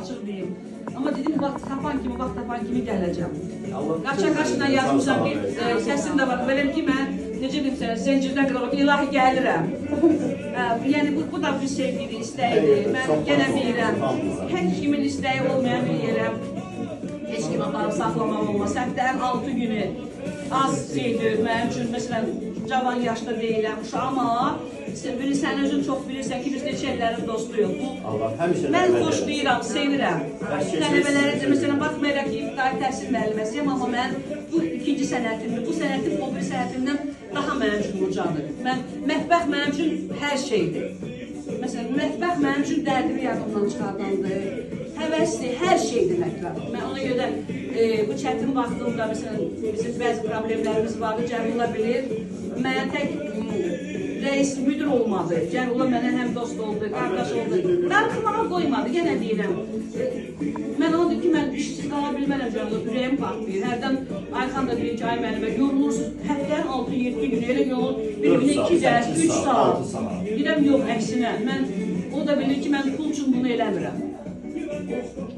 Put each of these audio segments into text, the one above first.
açıq deyim. Amma dedim, vaxt tapan kimi gələcəm. Qaça-qaçla yazmışam, bir səsim də var. Beləm ki, mən necə deyim sənə, zəncirdən qədər olub, ilahi gəlirəm. Yəni, bu da bir sevgili, istəyidir. Mən yenə deyirəm, hər kimin istəyi olmayan bir yerə heç kim aparıb saxlamaq olmaz. Həftənin 6 günü az şeydir, mənim üçün, məsələn, cavan yaşda deyiləm, uşaq, amma sən özün çox bilirsən ki, biz neçələrin dostuyuq. Mən xoşlayıram, sevirəm. Tələbələri də, məsələn, baxmayaraq ki, ibtidai təhsil müəlliməsiyəm, amma mən bu ikinci sənətimdir. Bu sənətim o bir sənətimdən daha mənim üçün ucadır. Mətbəx mənim üçün hər şeydir. Məsələn, mətbəx mənim üçün dərdimi yadımdan çıxardandır. Həvəsdir, hər şeydir mətbəx. Mən ona görə bu çətin vaxtımda, məsələn, bizim bəzi problemlərimiz vardı, Cəmilə bilir. Mən tək rəis, müdür olmadı. Cəmilə mənə həm dost oldu, qardaş oldu. Darıxmağa qoymadı, yenə deyirəm. Mən ona deyim ki, mən işsiz qala bilmərəm Cəmilə, ürəyim partlayır. Hərdən Ayxan da deyir ki, ay müəllimə, yorulursunuz, həftənin 6-7 günü, elə yolun, bir günə 2 dərs, 3 saat. Deyirəm, yox, əksinə. O da bilir ki, mən pul üçün bunu eləmirəm.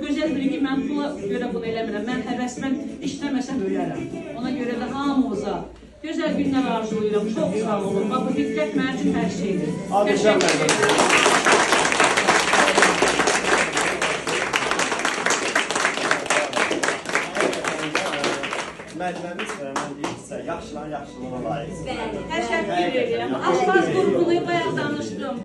Gözəl bilir ki, mən pula görə bunu eləmirəm. Mən həvəsmən işləməsəm ölərəm. Ona görə də hamımıza gözəl günlər arzulayıram. Çox sağ olun. Bu diqqət mənim üçün hər şeydir. Təşəkkür ederim. Müəlliməmiz mən deyim sizə, yaxşılan yaxşılığına layiqsiniz. Təşəkkür ederim. Aşpaz qrupunu bayaq danışdım.